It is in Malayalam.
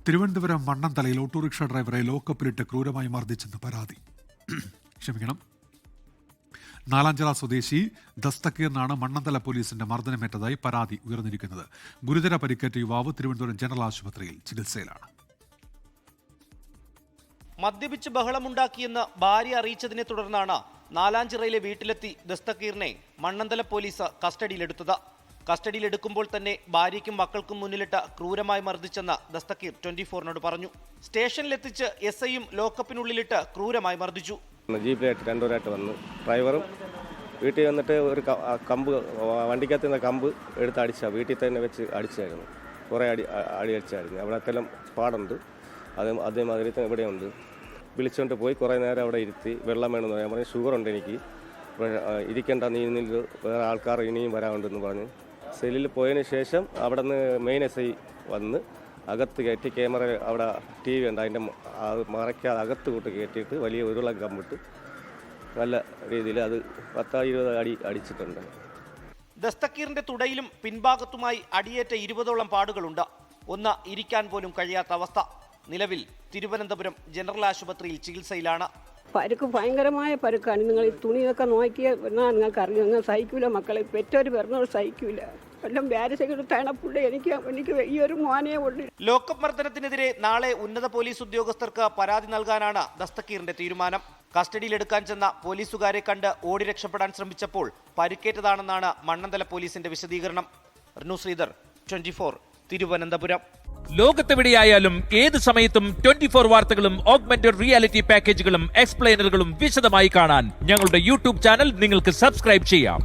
തിരുവനന്തപുരം മണ്ണന്തലയിൽ ഓട്ടോറിക്ഷ ഡ്രൈവറെ ലോക്കപ്പിലിട്ട് ക്രൂരമായി മർദ്ദിച്ചെന്ന് പരാതി. നാലാഞ്ചിറ സ്വദേശി ദസ്തക്കീറിനാണ് മണ്ണന്തല പോലീസിന്റെ മർദ്ദനമേറ്റതായി പരാതി ഉയർന്നിരിക്കുന്നത്. ഗുരുതര പരിക്കേറ്റ യുവാവ് തിരുവനന്തപുരം ജനറൽ ആശുപത്രിയിൽ ചികിത്സയിലാണ്. മദ്യപിച്ച് ബഹളമുണ്ടാക്കിയെന്ന് ഭാര്യ അറിയിച്ചതിനെ തുടർന്നാണ് നാലാഞ്ചിറയിലെ വീട്ടിലെത്തി ദസ്തക്കീറിനെ മണ്ണന്തല പോലീസ് കസ്റ്റഡിയിലെടുത്തത്. കസ്റ്റഡിയിലെടുക്കുമ്പോൾ തന്നെ ഭാര്യയ്ക്കും മക്കൾക്കും മുന്നിലിട്ട് ക്രൂരമായി മർദ്ദിച്ചെന്ന് ദസ്തക്കീർ 24-നോട് പറഞ്ഞു. സ്റ്റേഷനിലെത്തിച്ച് SIയും ലോക്കപ്പിനുള്ളിലിട്ട് ക്രൂരമായി മർദ്ദിച്ചു. ജീപ്പിലായിട്ട് രണ്ടുപേരായിട്ട് വന്നു. ഡ്രൈവറും വീട്ടിൽ വന്നിട്ട് ഒരു കമ്പ് വണ്ടിക്കകത്ത് നിന്ന് കമ്പ് എടുത്ത് അടിച്ചാൽ വീട്ടിൽ തന്നെ വെച്ച് അടിച്ചായിരുന്നു. കുറേ അടി അടിച്ചായിരുന്നു. അവിടെ അത്തെല്ലാം പാടുണ്ട്. അതേമാതിരി തന്നെ ഇവിടെയുണ്ട്. വിളിച്ചുകൊണ്ട് പോയി കുറേ നേരം അവിടെ ഇരുത്തി വെള്ളം വേണമെന്ന് പറയാൻ പറഞ്ഞു. ഷുഗറുണ്ട് എനിക്ക്, ഇരിക്കേണ്ട, നീ വേറെ ആൾക്കാർ ഇനിയും വരാനുണ്ടെന്ന് പറഞ്ഞു. സെല്ലിൽ പോയതിന് ശേഷം അവിടെ നിന്ന് മെയിൻ SI വന്ന് അകത്ത് കയറ്റി ക്യാമറ അവിടെ TV ഉണ്ട്, അതിൻ്റെ മറയ്ക്കാതെ അകത്ത് കൂട്ട് കയറ്റിയിട്ട് വലിയ ഉരുളം കമ്പിട്ട് നല്ല രീതിയിൽ അത് 10-20 അടി അടിച്ചിട്ടുണ്ട്. ദസ്തക്കീറിന്റെ തുടയിലും പിൻഭാഗത്തുമായി അടിയേറ്റ 20ഓളം പാടുകളുണ്ട്. ഒന്ന് ഇരിക്കാൻ പോലും കഴിയാത്ത അവസ്ഥ. നിലവിൽ തിരുവനന്തപുരം ജനറൽ ആശുപത്രിയിൽ ചികിത്സയിലാണ്. പരുക്ക് ഭയങ്കരമായ പരുക്കാണ്. നിങ്ങൾ ഈ തുണിയൊക്കെ നോക്കിയാൽ നിങ്ങൾക്ക് അറിയാം. നിങ്ങൾ സഹിക്കൂല മക്കളെ, പെറ്റൊരു പറഞ്ഞോട് സഹിക്കൂല. എല്ലാം ബാരിസൊക്കെ തണപ്പുള്ള എനിക്ക് ഈ ഒരു മോനെ ഉള്ളു. ലോക്കപ്പ് മർദ്ദനത്തിനെതിരെ നാളെ ഉന്നത പോലീസ് ഉദ്യോഗസ്ഥർക്ക് പരാതി നൽകാനാണ് ദസ്തക്കീറിന്റെ തീരുമാനം. കസ്റ്റഡിയിലെടുക്കാൻ ചെന്ന പോലീസുകാരെ കണ്ട് ഓടി രക്ഷപ്പെടാൻ ശ്രമിച്ചപ്പോൾ പരിക്കേറ്റതാണെന്നാണ് മണ്ണന്തല പോലീസിന്റെ വിശദീകരണം. ശ്രീധർ, 24, തിരുവനന്തപുരം. ലോകത്തെവിടെയായാലും ഏത് സമയത്തും 24 വാർത്തകളും ഓഗ്മെന്റഡ് റിയാലിറ്റി പാക്കേജുകളും എക്സ്പ്ലെയിനറുകളും വിശദമായി കാണാൻ ഞങ്ങളുടെ YouTube ചാനൽ നിങ്ങൾക്ക് സബ്സ്ക്രൈബ് ചെയ്യാം.